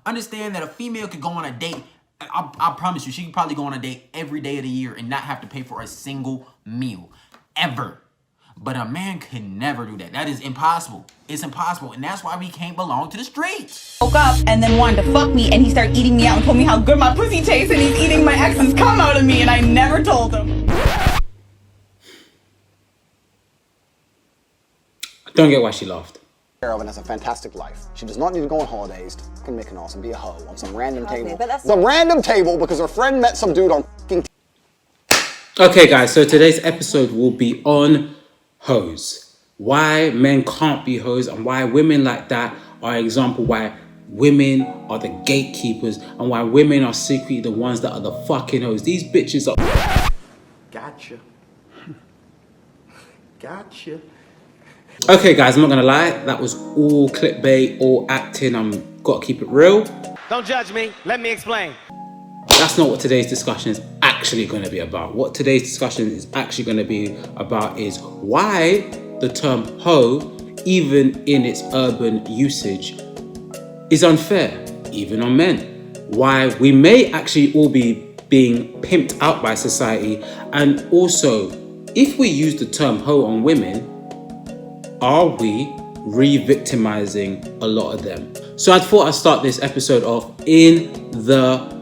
Understand that a female could go on a date. I promise you, she could probably go on a date every day of the year and not have to pay for a single meal. Ever. But a man could never do that. That is impossible. It's impossible. And that's why we can't belong to the streets. Woke up and then wanted to fuck me, and he started eating me out and told me how good my pussy tastes, and he's eating my ex's cum out of me, and I never told him. I don't get why she laughed. And has a fantastic life. She does not need to go on holidays to fucking Mykonos and be a hoe on some random table. Some random table because her friend met some dude on fucking. Okay guys, so today's episode will be on hoes. Why men can't be hoes and why women like that are an example why women are the gatekeepers and why women are secretly the ones that are the fucking hoes. These bitches are... Gotcha. Gotcha. Okay guys, I'm not gonna lie, that was all clickbait, all acting. I'm gotta keep it real. Don't judge me, let me explain. That's not what today's discussion is actually going to be about. What today's discussion is actually going to be about is why the term hoe, even in its urban usage, is unfair, even on men. Why we may actually all be being pimped out by society, and also, if we use the term hoe on women, are we re-victimizing a lot of them? So I thought I'd start this episode off in the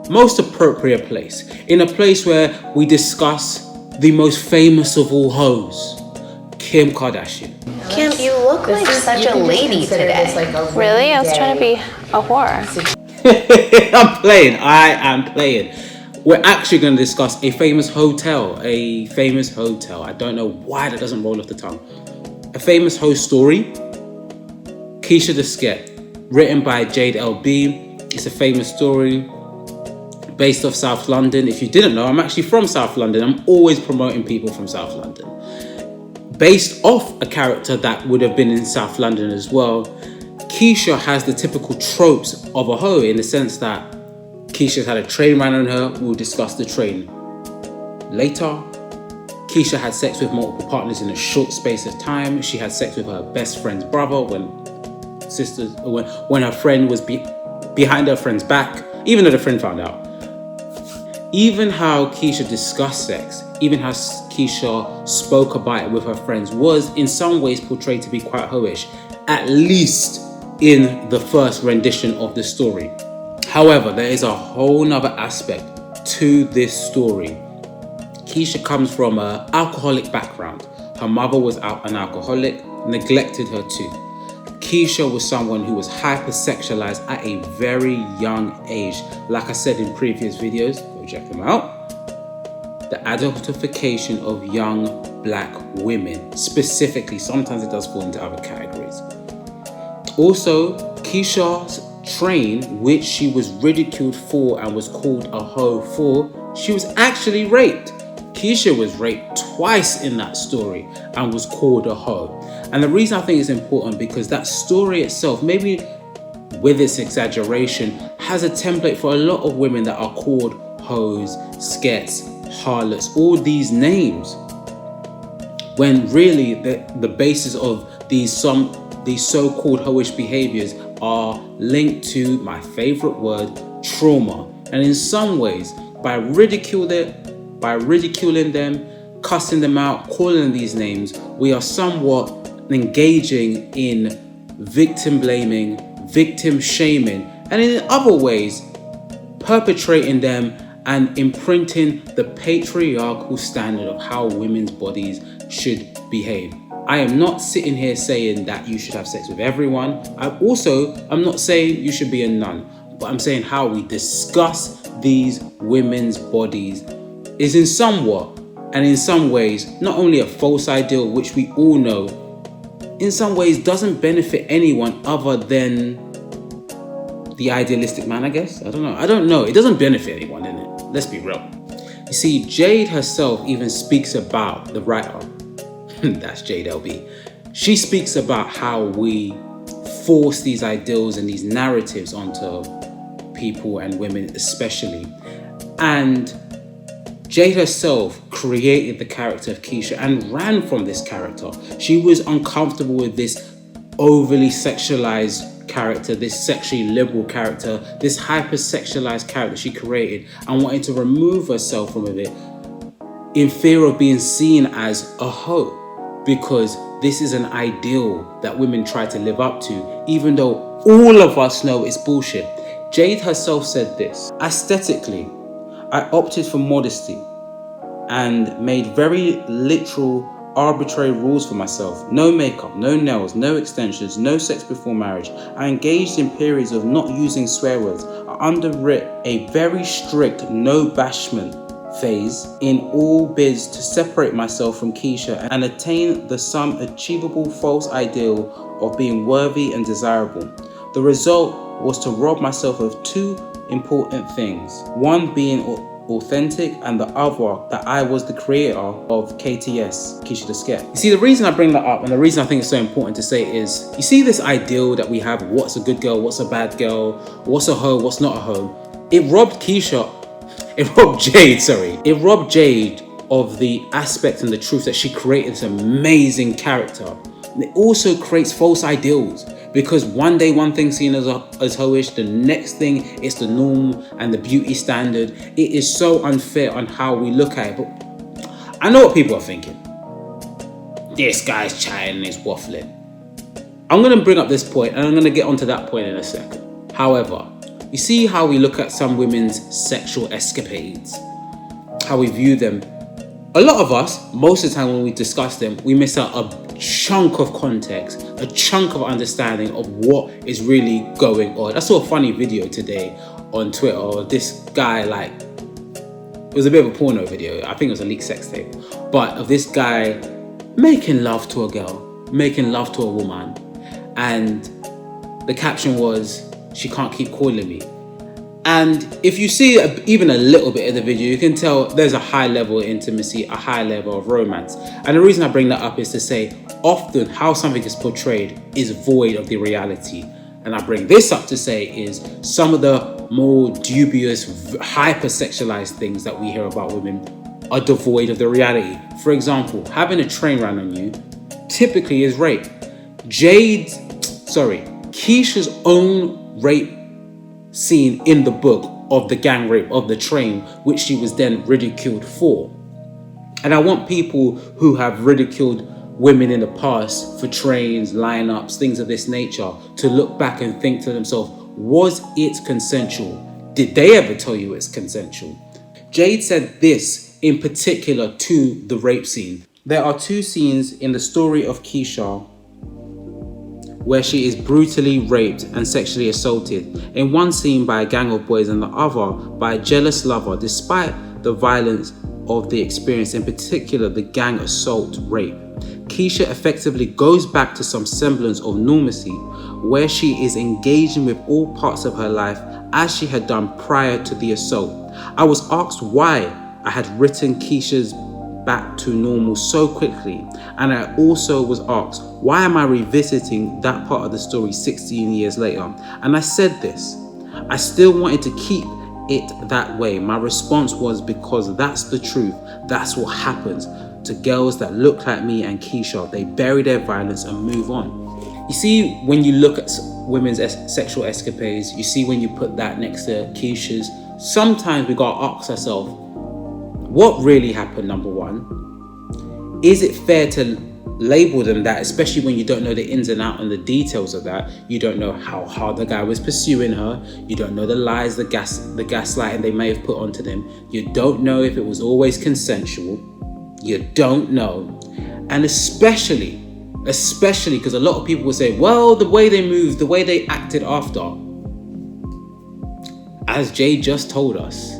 most appropriate place, in a place where we discuss the most famous of all hoes, Kim Kardashian. Kim, you look like such a lady today. Really? I was trying to be a whore. I am playing. We're actually going to discuss a famous hotel. I don't know why that doesn't roll off the tongue. A famous hoe story, Keisha the Sket, written by Jade LB. It's a famous story based off South London. If you didn't know, I'm actually from South London. I'm always promoting people from South London. Based off a character that would have been in South London as well. Keisha has the typical tropes of a hoe in the sense that Keisha's had a train ran on her. We'll discuss the train later. Keisha had sex with multiple partners in a short space of time. She had sex with her best friend's brother when her friend was behind her friend's back, even though the friend found out. Even how Keisha discussed sex, even how Keisha spoke about it with her friends was in some ways portrayed to be quite hoish, at least in the first rendition of the story. However, there is a whole nother aspect to this story. Keisha comes from an alcoholic background. Her mother was an alcoholic, neglected her too. Keisha was someone who was hypersexualized at a very young age. Like I said in previous videos, go check them out. The adultification of young black women, specifically, sometimes it does fall into other categories. Also, Keisha's train, which she was ridiculed for and was called a hoe for, she was actually raped. Keisha was raped twice in that story and was called a hoe. And the reason I think it's important because that story itself, maybe with its exaggeration, has a template for a lot of women that are called hoes, skets, harlots, all these names. When really the basis of these so-called hoish behaviors are linked to my favorite word, trauma. And in some ways, by ridiculing them, cussing them out, calling them these names, we are somewhat engaging in victim blaming, victim shaming, and in other ways, perpetrating them and imprinting the patriarchal standard of how women's bodies should behave. I am not sitting here saying that you should have sex with everyone. I'm not saying you should be a nun, but I'm saying how we discuss these women's bodies is in somewhat, and in some ways, not only a false ideal, which we all know, in some ways doesn't benefit anyone other than the idealistic man, I guess. I don't know. It doesn't benefit anyone, innit? Let's be real. You see, Jade herself even speaks about, the writer, that's Jade LB, she speaks about how we force these ideals and these narratives onto people and women especially. And Jade herself created the character of Keisha and ran from this character. She was uncomfortable with this overly sexualized character, this sexually liberal character, this hyper-sexualized character she created, and wanted to remove herself from it in fear of being seen as a hoe, because this is an ideal that women try to live up to, even though all of us know it's bullshit. Jade herself said this: aesthetically, I opted for modesty and made very literal, arbitrary rules for myself. No makeup, no nails, no extensions, no sex before marriage. I engaged in periods of not using swear words. I underwrote a very strict no bashment phase in all bids to separate myself from Keisha and attain the some achievable false ideal of being worthy and desirable. The result was to rob myself of two important things. One being authentic, and the other that I was the creator of KTS, Keisha the Sket. You see, the reason I bring that up and the reason I think it's so important to say is, you see this ideal that we have, what's a good girl, what's a bad girl, what's a hoe, what's not a hoe. It robbed Jade of the aspect and the truth that she created this amazing character. And it also creates false ideals, because one day one thing's seen as hoish, the next thing it's the norm and the beauty standard. It is so unfair on how we look at it. But I know what people are thinking. This guy's chatting and he's waffling. I'm going to bring up this point and I'm going to get onto that point in a second. However, you see how we look at some women's sexual escapades, how we view them. A lot of us, most of the time when we discuss them, we miss out a chunk of context, a chunk of understanding of what is really going on. I saw a funny video today on Twitter of this guy, like, it was a bit of a porno video. I think it was a leaked sex tape, but of this guy making love to a girl, making love to a woman, and the caption was, "She can't keep calling me." And if you see even a little bit of the video, you can tell there's a high level of intimacy, a high level of romance. And the reason I bring that up is to say, often how something is portrayed is void of the reality. And I bring this up to say is some of the more dubious, hyper-sexualized things that we hear about women are devoid of the reality. For example, having a train run on you typically is rape. Keisha's own rape scene in the book of the gang rape of the train, which she was then ridiculed for. And I want people who have ridiculed women in the past for trains, lineups, things of this nature to look back and think to themselves, was it consensual? Did they ever tell you it's consensual? Jade said this in particular to the rape scene. There are two scenes in the story of Keisha where she is brutally raped and sexually assaulted. In one scene by a gang of boys and the other by a jealous lover. Despite the violence of the experience, in particular the gang assault rape, Keisha effectively goes back to some semblance of normalcy where she is engaging with all parts of her life as she had done prior to the assault. I was asked why I had written Keisha's back to normal so quickly, and I also was asked, why am I revisiting that part of the story 16 years later? And I said this, I still wanted to keep it that way. My response was, because that's the truth. That's what happens to girls that look like me and Keisha. They bury their violence and move on. You see, when you look at women's sexual escapades, you see when you put that next to Keisha's, sometimes we gotta ask ourselves, what really happened, number one? Is it fair to label them that, especially when you don't know the ins and outs and the details of that? You don't know how hard the guy was pursuing her. You don't know the lies, the gaslighting they may have put onto them. You don't know if it was always consensual. You don't know. And especially because a lot of people will say, well, the way they moved, the way they acted after. As Jay just told us,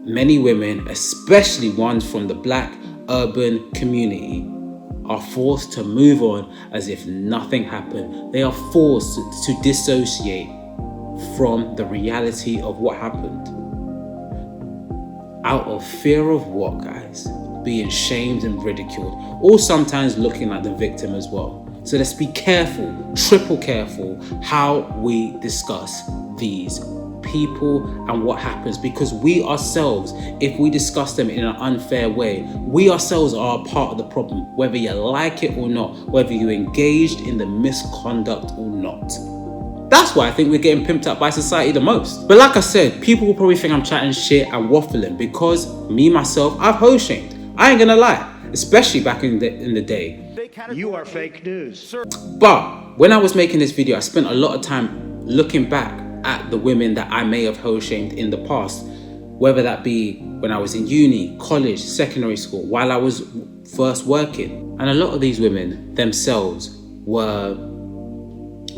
many women, especially ones from the Black urban community, are forced to move on as if nothing happened. They are forced to dissociate from the reality of what happened. Out of fear of what, guys? Being shamed and ridiculed, or sometimes looking like the victim as well. So let's be careful, triple careful, how we discuss these people and what happens, because we ourselves, if we discuss them in an unfair way, we ourselves are a part of the problem, whether you like it or not, whether you're engaged in the misconduct or not. That's why I think we're getting pimped up by society the most. But like I said, people will probably think I'm chatting shit and waffling because me, myself, I've hoe shamed. I ain't gonna lie, especially back in the day. You are fake news. But when I was making this video, I spent a lot of time looking back at the women that I may have hoe shamed in the past, whether that be when I was in uni, college, secondary school, while I was first working. And a lot of these women themselves were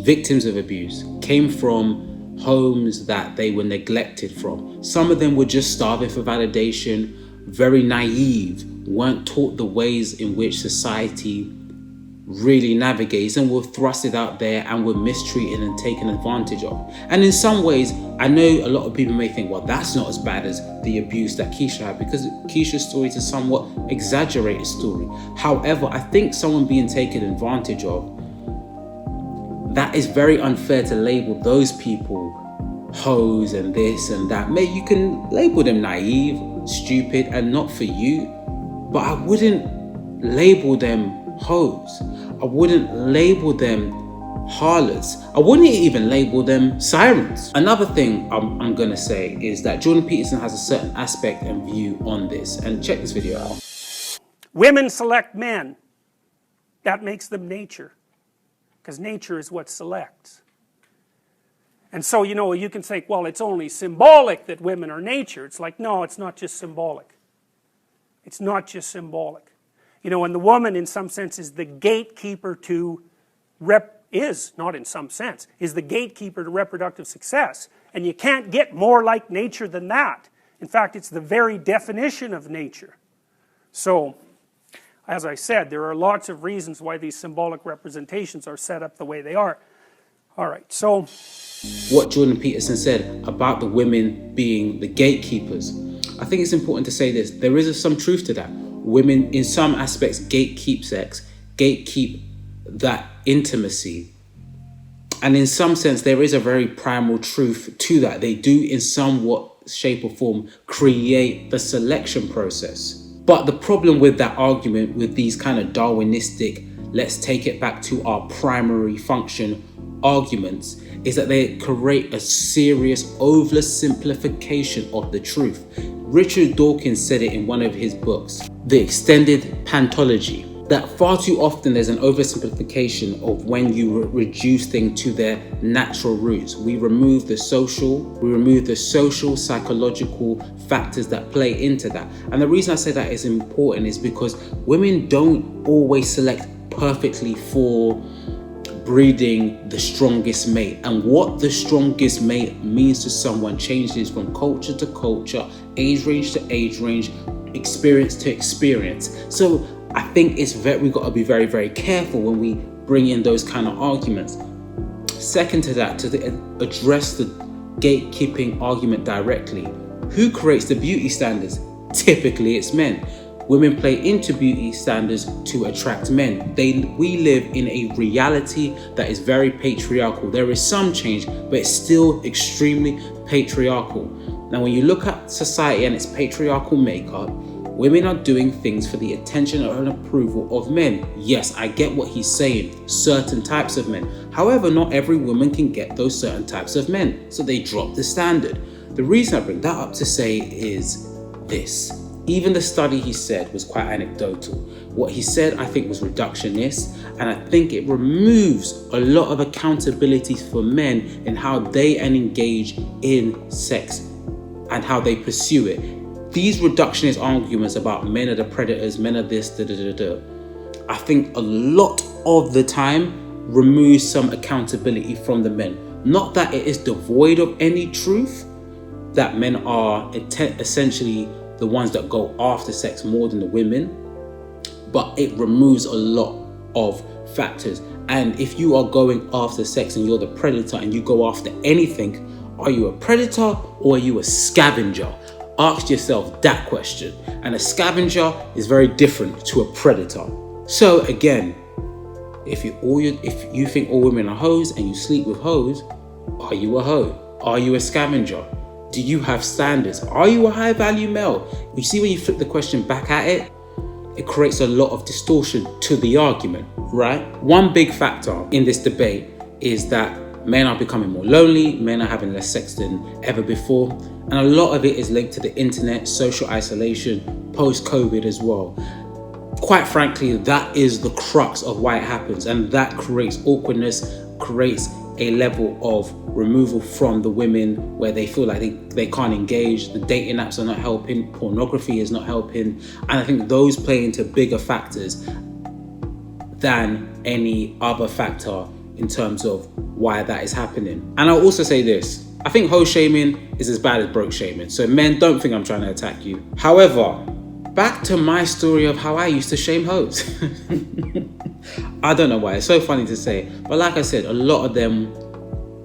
victims of abuse, came from homes that they were neglected from. Some of them were just starving for validation, very naive, weren't taught the ways in which society really navigates, and were thrusted out there and were mistreated and taken advantage of. And in some ways, I know a lot of people may think, well, that's not as bad as the abuse that Keisha had, because Keisha's story is a somewhat exaggerated story. However, I think someone being taken advantage of, that is very unfair to label those people hoes and this and that. Maybe you can label them naive, stupid, and not for you, but I wouldn't label them hoes. I wouldn't label them harlots. I wouldn't even label them sirens. Another thing I'm gonna say is that Jordan Peterson has a certain aspect and view on this, and check this video out. Women select men. That makes them nature, because nature is what selects. And so, you know, you can say, well, it's only symbolic that women are nature. It's like, no, it's not just symbolic. It's not just symbolic. You know, and the woman, in some sense, is the gatekeeper to is the gatekeeper to reproductive success. And you can't get more like nature than that. In fact, it's the very definition of nature. So, as I said, there are lots of reasons why these symbolic representations are set up the way they are. All right, so what Jordan Peterson said about the women being the gatekeepers, I think it's important to say this. There is some truth to that. Women, in some aspects, gatekeep sex, gatekeep that intimacy. And in some sense, there is a very primal truth to that. They do, in somewhat shape or form, create the selection process. But the problem with that argument, with these kind of Darwinistic, let's take it back to our primary function arguments, is that they create a serious oversimplification of the truth. Richard Dawkins said it in one of his books, The Extended Pantology, that far too often there's an oversimplification of when you reduce things to their natural roots. We remove the social, psychological factors that play into that. And the reason I say that is important is because women don't always select perfectly for breeding the strongest mate, and what the strongest mate means to someone changes from culture to culture, age range to age range, experience to experience. So I think we've got to be very, very careful when we bring in those kind of arguments. Second to that, to address the gatekeeping argument directly, who creates the beauty standards? Typically it's men. Women play into beauty standards to attract men. We live in a reality that is very patriarchal. There is some change, but it's still extremely patriarchal. Now, when you look at society and its patriarchal makeup, women are doing things for the attention and approval of men. Yes, I get what he's saying, certain types of men. However, not every woman can get those certain types of men, so they drop the standard. The reason I bring that up to say is this. Even the study he said was quite anecdotal. What he said, I think, was reductionist, and I think it removes a lot of accountability for men in how they engage in sex and how they pursue it. These reductionist arguments about men are the predators, men are this, I think a lot of the time removes some accountability from the men. Not that it is devoid of any truth, that men are essentially the ones that go after sex more than the women, but it removes a lot of factors. And if you are going after sex and you're the predator and you go after anything, are you a predator or are you a scavenger? Ask yourself that question. And a scavenger is very different to a predator. So again, if you think all women are hoes and you sleep with hoes, are you a hoe? Are you a scavenger? Do you have standards? Are you a high value male? You see, when you flip the question back at it, it creates a lot of distortion to the argument, right? One big factor in this debate is that Men are becoming more lonely, men are having less sex than ever before, and a lot of it is linked to the internet, social isolation, post-COVID as well. Quite frankly, that is the crux of why it happens, and that creates awkwardness, creates a level of removal from the women where they feel like they can't engage. The dating apps are not helping, pornography is not helping, and I think those play into bigger factors than any other factor in terms of why that is happening. And I'll also say this, I think hoe shaming is as bad as broke shaming, so men, don't think I'm trying to attack you. However, back to my story of how I used to shame hoes. I don't know why, it's so funny to say, but like I said, a lot of them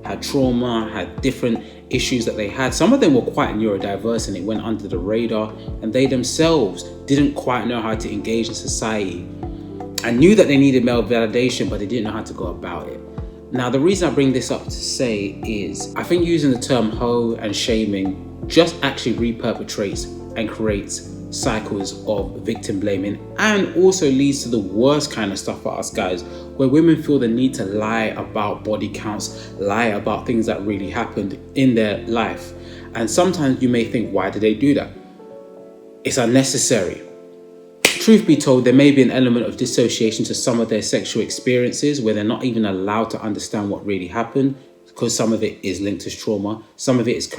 had trauma, had different issues that they had. Some of them were quite neurodiverse and it went under the radar, and they themselves didn't quite know how to engage in society. I knew that they needed male validation, but they didn't know how to go about it. Now, the reason I bring this up to say is, I think using the term hoe and shaming just actually reperpetrates and creates cycles of victim blaming, and also leads to the worst kind of stuff for us guys, where women feel the need to lie about body counts, lie about things that really happened in their life. And sometimes you may think, why do they do that? It's unnecessary. Truth be told, there may be an element of dissociation to some of their sexual experiences where they're not even allowed to understand what really happened, because some of it is linked to trauma. Some of it is,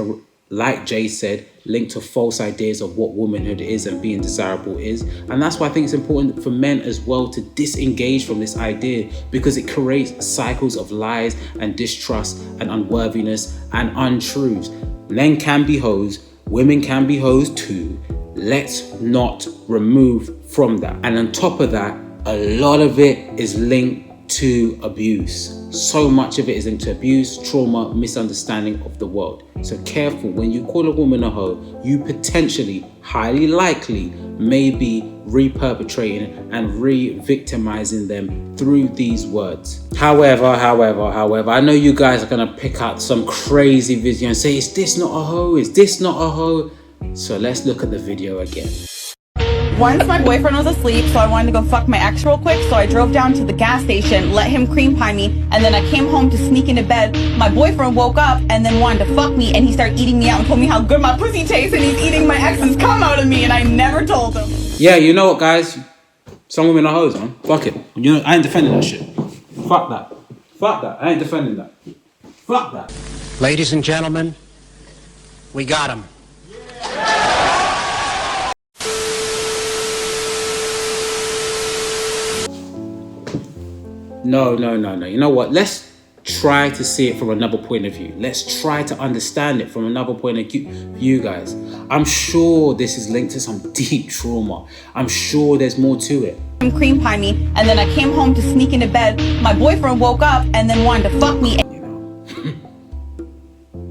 like Jay said, linked to false ideas of what womanhood is and being desirable is. And that's why I think it's important for men as well to disengage from this idea, because it creates cycles of lies and distrust and unworthiness and untruths. Men can be hoes, women can be hoes too. Let's not remove from that. And on top of that, a lot of it is linked to abuse. So much of it is linked to abuse, trauma, misunderstanding of the world. So careful, when you call a woman a hoe, you potentially, highly likely, may be reperpetrating and re-victimizing them through these words. However, I know you guys are gonna pick out some crazy video and say, is this not a hoe? Is this not a hoe? So let's look at the video again. Once my boyfriend was asleep, so I wanted to go fuck my ex real quick, so I drove down to the gas station, let him cream pie me, and then I came home to sneak into bed. My boyfriend woke up and then wanted to fuck me, and he started eating me out and told me how good my pussy tastes, and he's eating my ex's cum out of me, and I never told him. Yeah, you know what, guys? Some women are hoes, man. Fuck it. You know, I ain't defending that shit. Fuck that. Fuck that. I ain't defending that. Fuck that. Ladies and gentlemen, we got him. No. You know what? Let's try to see it from another point of view. Let's try to understand it from another point of view, guys. I'm sure this is linked to some deep trauma. I'm sure there's more to it. Cream pie me, and then I came home to sneak into bed. My boyfriend woke up and then wanted to fuck me. You know,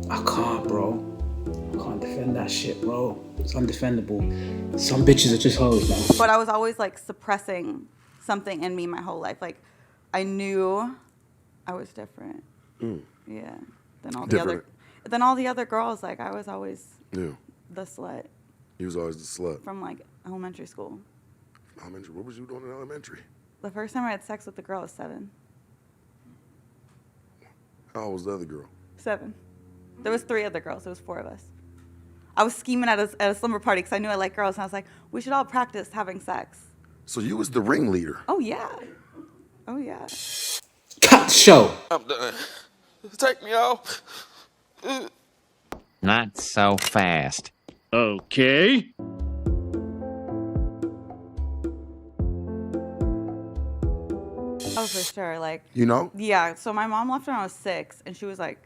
I can't, bro. I can't defend that shit, bro. It's undefendable. Some bitches are just hoes, man. But I was always like suppressing something in me my whole life. Like, I knew I was different. Yeah. Than all the other girls. Like, I was always the slut. You was always the slut. From like elementary school. Elementary? What was you doing in elementary? The first time I had sex with a girl was 7. How old was the other girl? 7. There was 3 other girls. There was 4 of us. I was scheming at a slumber party because I knew I liked girls, and I was like, we should all practice having sex. So you was the ringleader? Oh yeah. Oh yeah. Cut the show. I'm done. Take me off. Not so fast. Okay. Oh, for sure. Like, you know? Yeah. So my mom left when I was 6, and she was like,